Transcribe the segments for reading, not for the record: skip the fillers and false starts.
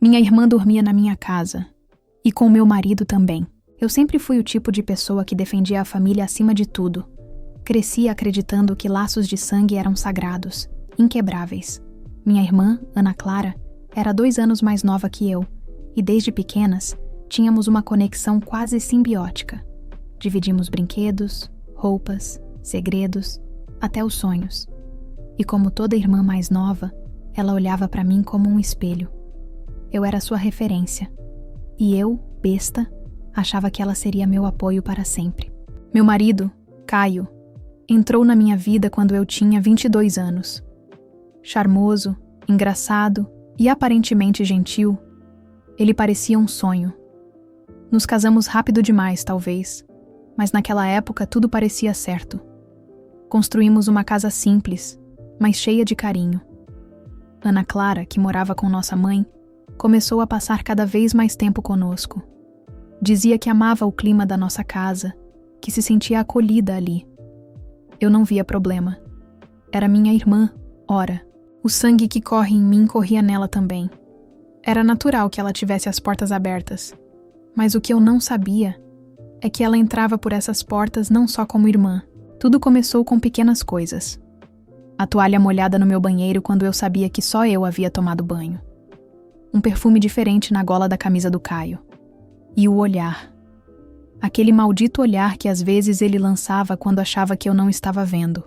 Minha irmã dormia na minha casa. E com meu marido também. Eu sempre fui o tipo de pessoa que defendia a família acima de tudo. Cresci acreditando que laços de sangue eram sagrados, inquebráveis. Minha irmã, Ana Clara, era 2 anos mais nova que eu, e desde pequenas, tínhamos uma conexão quase simbiótica. Dividimos brinquedos, roupas, segredos, até os sonhos. E como toda irmã mais nova, ela olhava para mim como um espelho. Eu era sua referência. E eu, besta, achava que ela seria meu apoio para sempre. Meu marido, Caio, entrou na minha vida quando eu tinha 22 anos. Charmoso, engraçado e aparentemente gentil, ele parecia um sonho. Nos casamos rápido demais, talvez, mas naquela época tudo parecia certo. Construímos uma casa simples, mas cheia de carinho. Ana Clara, que morava com nossa mãe, começou a passar cada vez mais tempo conosco. Dizia que amava o clima da nossa casa, que se sentia acolhida ali. Eu não via problema. Era minha irmã, ora. O sangue que corre em mim corria nela também. Era natural que ela tivesse as portas abertas. Mas o que eu não sabia é que ela entrava por essas portas não só como irmã. Tudo começou com pequenas coisas. A toalha molhada no meu banheiro quando eu sabia que só eu havia tomado banho. Um perfume diferente na gola da camisa do Caio. E o olhar. Aquele maldito olhar que às vezes ele lançava quando achava que eu não estava vendo.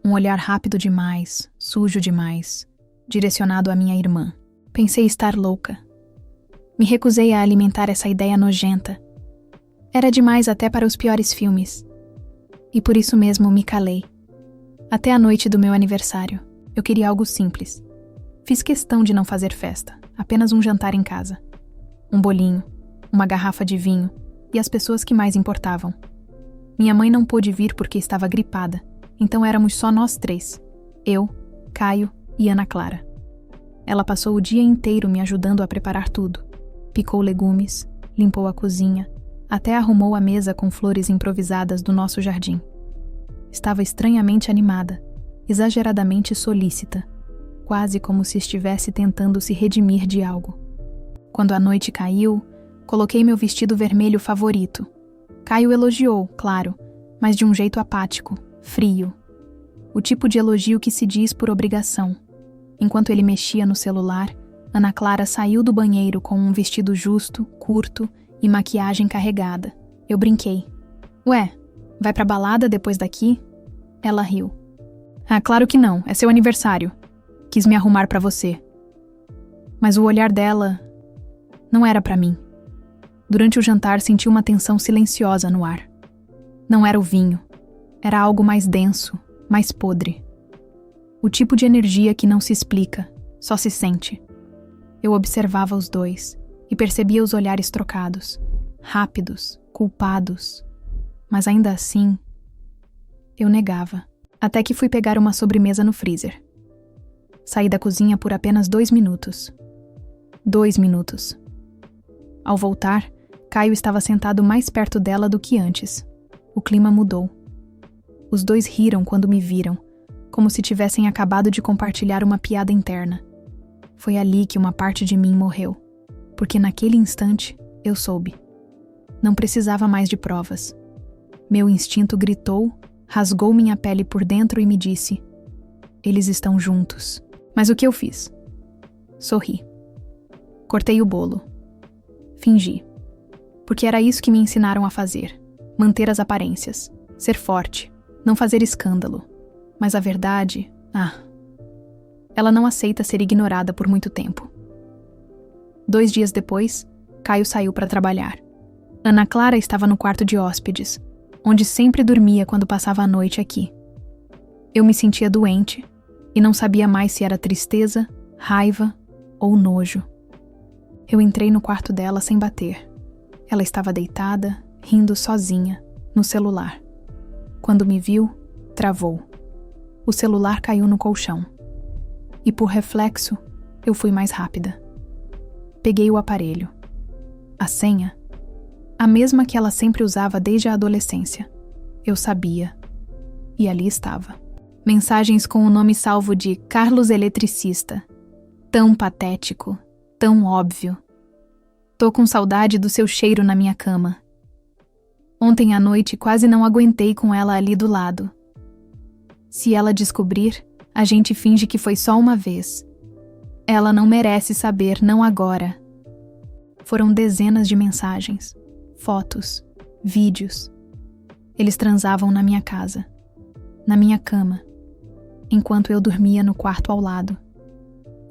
Um olhar rápido demais, sujo demais, direcionado à minha irmã. Pensei estar louca. Me recusei a alimentar essa ideia nojenta. Era demais até para os piores filmes. E por isso mesmo me calei. Até a noite do meu aniversário. Eu queria algo simples. Fiz questão de não fazer festa, apenas um jantar em casa. Um bolinho, uma garrafa de vinho e as pessoas que mais importavam. Minha mãe não pôde vir porque estava gripada, então éramos só nós 3. Eu, Caio e Ana Clara. Ela passou o dia inteiro me ajudando a preparar tudo. Picou legumes, limpou a cozinha, até arrumou a mesa com flores improvisadas do nosso jardim. Estava estranhamente animada, exageradamente solícita, quase como se estivesse tentando se redimir de algo. Quando a noite caiu, coloquei meu vestido vermelho favorito. Caio elogiou, claro, mas de um jeito apático, frio. O tipo de elogio que se diz por obrigação. Enquanto ele mexia no celular, Ana Clara saiu do banheiro com um vestido justo, curto e maquiagem carregada. Eu brinquei. Ué, vai pra balada depois daqui? Ela riu. Ah, claro que não, é seu aniversário. Quis me arrumar pra você. Mas o olhar dela não era pra mim. Durante o jantar senti uma tensão silenciosa no ar. Não era o vinho. Era algo mais denso, mais podre. O tipo de energia que não se explica, só se sente. Eu observava os dois e percebia os olhares trocados, rápidos, culpados. Mas ainda assim, eu negava. Até que fui pegar uma sobremesa no freezer. Saí da cozinha por apenas 2 minutos. 2 minutos. Ao voltar, Caio estava sentado mais perto dela do que antes. O clima mudou. Os dois riram quando me viram, como se tivessem acabado de compartilhar uma piada interna. Foi ali que uma parte de mim morreu, porque naquele instante eu soube. Não precisava mais de provas. Meu instinto gritou, rasgou minha pele por dentro e me disse: eles estão juntos. Mas o que eu fiz? Sorri. Cortei o bolo. Fingi. Porque era isso que me ensinaram a fazer. Manter as aparências. Ser forte. Não fazer escândalo. Mas a verdade... ela não aceita ser ignorada por muito tempo. 2 dias depois, Caio saiu para trabalhar. Ana Clara estava no quarto de hóspedes, onde sempre dormia quando passava a noite aqui. Eu me sentia doente e não sabia mais se era tristeza, raiva ou nojo. Eu entrei no quarto dela sem bater. Ela estava deitada, rindo sozinha, no celular. Quando me viu, travou. O celular caiu no colchão. E por reflexo, eu fui mais rápida. Peguei o aparelho. A senha, a mesma que ela sempre usava desde a adolescência. Eu sabia. E ali estava. Mensagens com o nome salvo de Carlos Eletricista. Tão patético, tão óbvio, Tô com saudade do seu cheiro na minha cama. Ontem à noite quase não aguentei com ela ali do lado. Se ela descobrir, a gente finge que foi só uma vez. Ela não merece saber, não agora. Foram dezenas de mensagens, fotos, vídeos. Eles transavam na minha casa, na minha cama, enquanto eu dormia no quarto ao lado.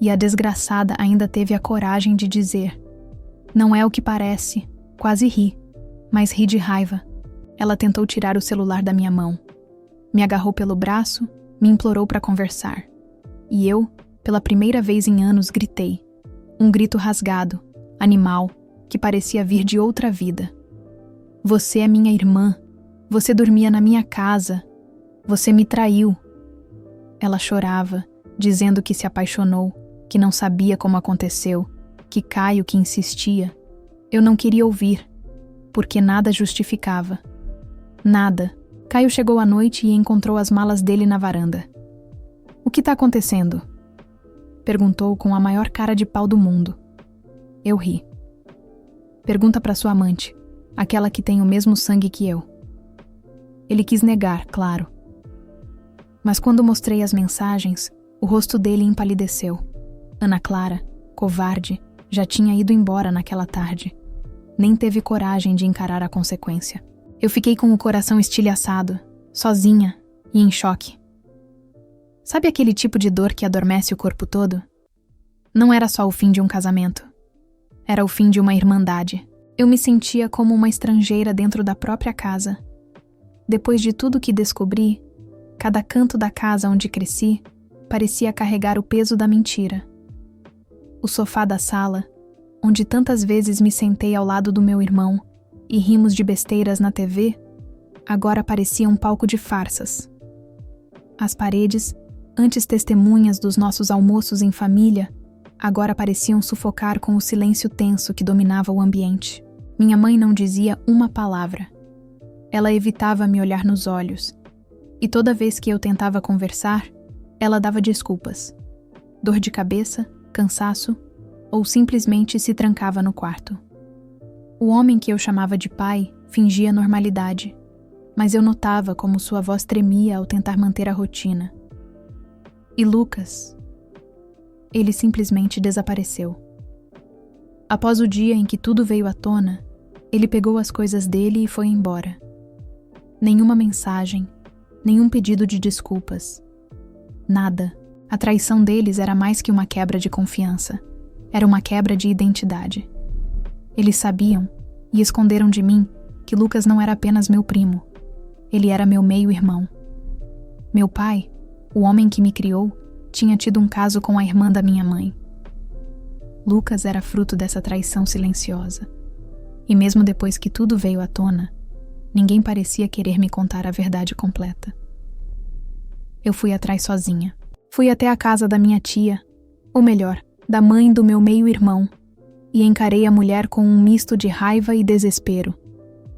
E a desgraçada ainda teve a coragem de dizer: "Não é o que parece." Quase ri, mas ri de raiva. Ela tentou tirar o celular da minha mão. Me agarrou pelo braço, me implorou para conversar. E eu, pela primeira vez em anos, gritei. Um grito rasgado, animal, que parecia vir de outra vida. "Você é minha irmã. Você dormia na minha casa. Você me traiu." Ela chorava, dizendo que se apaixonou, que não sabia como aconteceu, que Caio que insistia. Eu não queria ouvir, porque nada justificava. Nada. Caio chegou à noite e encontrou as malas dele na varanda. "O que está acontecendo?" Perguntou com a maior cara de pau do mundo. Eu ri. "Pergunta para sua amante, aquela que tem o mesmo sangue que eu." Ele quis negar, claro. Mas quando mostrei as mensagens, o rosto dele empalideceu. Ana Clara, covarde, já tinha ido embora naquela tarde. Nem teve coragem de encarar a consequência. Eu fiquei com o coração estilhaçado, sozinha e em choque. Sabe aquele tipo de dor que adormece o corpo todo? Não era só o fim de um casamento. Era o fim de uma irmandade. Eu me sentia como uma estrangeira dentro da própria casa. Depois de tudo que descobri, cada canto da casa onde cresci parecia carregar o peso da mentira. O sofá da sala, onde tantas vezes me sentei ao lado do meu irmão e rimos de besteiras na TV, agora parecia um palco de farsas. As paredes, antes testemunhas dos nossos almoços em família, agora pareciam sufocar com o silêncio tenso que dominava o ambiente. Minha mãe não dizia uma palavra. Ela evitava me olhar nos olhos. E toda vez que eu tentava conversar, ela dava desculpas. Dor de cabeça, cansaço, ou simplesmente se trancava no quarto. O homem que eu chamava de pai fingia normalidade, mas eu notava como sua voz tremia ao tentar manter a rotina. E Lucas? Ele simplesmente desapareceu. Após o dia em que tudo veio à tona, ele pegou as coisas dele e foi embora. Nenhuma mensagem, nenhum pedido de desculpas. Nada. A traição deles era mais que uma quebra de confiança. Era uma quebra de identidade. Eles sabiam, e esconderam de mim, que Lucas não era apenas meu primo. Ele era meu meio-irmão. Meu pai, o homem que me criou, tinha tido um caso com a irmã da minha mãe. Lucas era fruto dessa traição silenciosa. E mesmo depois que tudo veio à tona, ninguém parecia querer me contar a verdade completa. Eu fui atrás sozinha. Fui até a casa da minha tia, ou melhor, da mãe do meu meio-irmão, e encarei a mulher com um misto de raiva e desespero.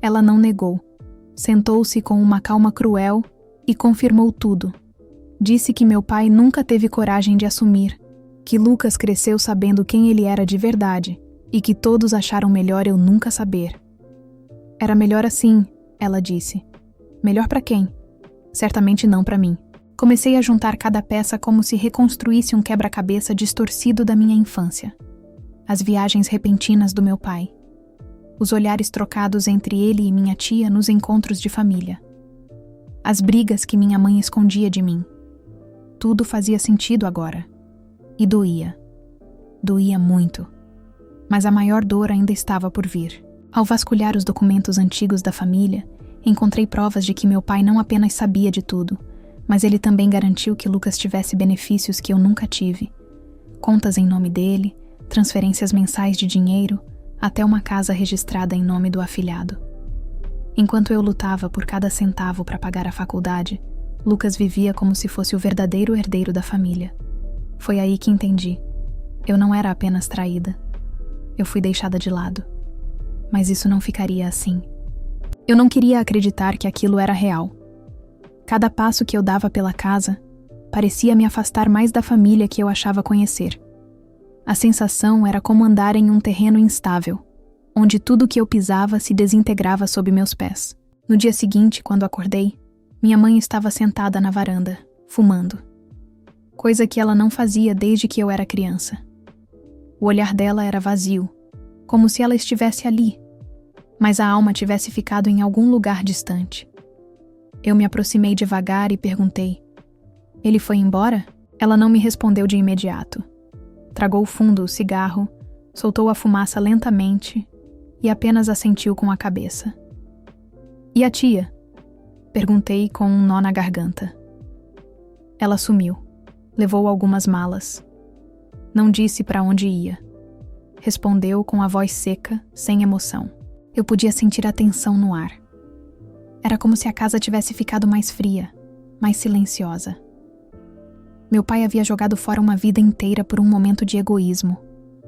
Ela não negou. Sentou-se com uma calma cruel e confirmou tudo. Disse que meu pai nunca teve coragem de assumir, que Lucas cresceu sabendo quem ele era de verdade e que todos acharam melhor eu nunca saber. Era melhor assim, ela disse. Melhor para quem? Certamente não para mim. Comecei a juntar cada peça como se reconstruísse um quebra-cabeça distorcido da minha infância. As viagens repentinas do meu pai. Os olhares trocados entre ele e minha tia nos encontros de família. As brigas que minha mãe escondia de mim. Tudo fazia sentido agora. E doía. Doía muito. Mas a maior dor ainda estava por vir. Ao vasculhar os documentos antigos da família, encontrei provas de que meu pai não apenas sabia de tudo, mas ele também garantiu que Lucas tivesse benefícios que eu nunca tive. Contas em nome dele, transferências mensais de dinheiro, até uma casa registrada em nome do afilhado. Enquanto eu lutava por cada centavo para pagar a faculdade, Lucas vivia como se fosse o verdadeiro herdeiro da família. Foi aí que entendi. Eu não era apenas traída. Eu fui deixada de lado. Mas isso não ficaria assim. Eu não queria acreditar que aquilo era real. Cada passo que eu dava pela casa parecia me afastar mais da família que eu achava conhecer. A sensação era como andar em um terreno instável, onde tudo que eu pisava se desintegrava sob meus pés. No dia seguinte, quando acordei, minha mãe estava sentada na varanda, fumando. Coisa que ela não fazia desde que eu era criança. O olhar dela era vazio, como se ela estivesse ali, mas a alma tivesse ficado em algum lugar distante. Eu me aproximei devagar e perguntei: "Ele foi embora?" Ela não me respondeu de imediato. Tragou fundo o cigarro, soltou a fumaça lentamente e apenas assentiu com a cabeça. "E a tia?" Perguntei com um nó na garganta. Ela sumiu. Levou algumas malas. Não disse para onde ia. Respondeu com a voz seca, sem emoção. Eu podia sentir a tensão no ar. Era como se a casa tivesse ficado mais fria, mais silenciosa. Meu pai havia jogado fora uma vida inteira por um momento de egoísmo,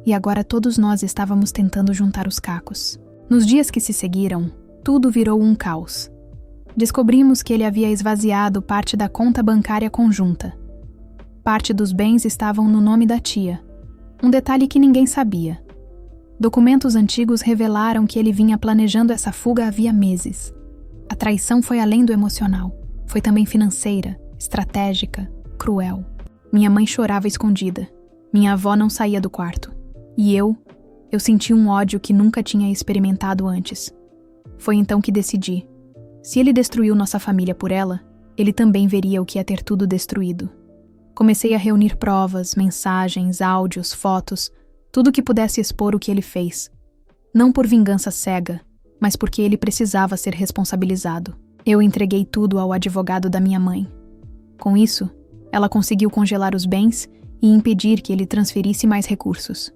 e agora todos nós estávamos tentando juntar os cacos. Nos dias que se seguiram, tudo virou um caos. Descobrimos que ele havia esvaziado parte da conta bancária conjunta. Parte dos bens estavam no nome da tia, um detalhe que ninguém sabia. Documentos antigos revelaram que ele vinha planejando essa fuga havia meses. A traição foi além do emocional, foi também financeira, estratégica, cruel. Minha mãe chorava escondida. Minha avó não saía do quarto. E eu senti um ódio que nunca tinha experimentado antes. Foi então que decidi. Se ele destruiu nossa família por ela, ele também veria o que é ter tudo destruído. Comecei a reunir provas, mensagens, áudios, fotos, tudo que pudesse expor o que ele fez. Não por vingança cega, mas porque ele precisava ser responsabilizado. Eu entreguei tudo ao advogado da minha mãe. Com isso, ela conseguiu congelar os bens e impedir que ele transferisse mais recursos.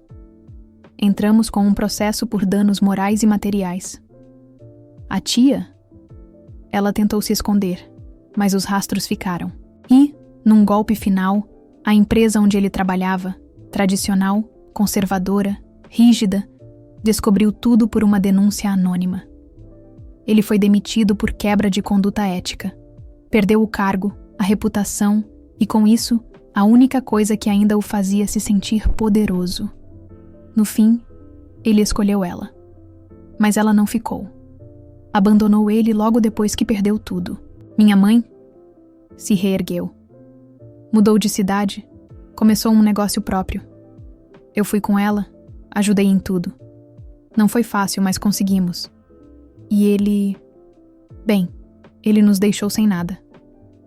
Entramos com um processo por danos morais e materiais. A tia? Ela tentou se esconder, mas os rastros ficaram. E, num golpe final, a empresa onde ele trabalhava, tradicional, conservadora, rígida, descobriu tudo por uma denúncia anônima. Ele foi demitido por quebra de conduta ética. Perdeu o cargo, a reputação e, com isso, a única coisa que ainda o fazia se sentir poderoso. No fim, ele escolheu ela. Mas ela não ficou. Abandonou ele logo depois que perdeu tudo. Minha mãe se reergueu. Mudou de cidade, começou um negócio próprio. Eu fui com ela, ajudei em tudo. Não foi fácil, mas conseguimos. E ele... Bem, ele nos deixou sem nada.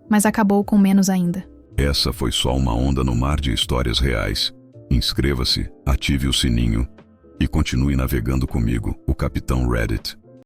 Mas acabou com menos ainda. Essa foi só uma onda no mar de histórias reais. Inscreva-se, ative o sininho e continue navegando comigo, o Capitão Reddit.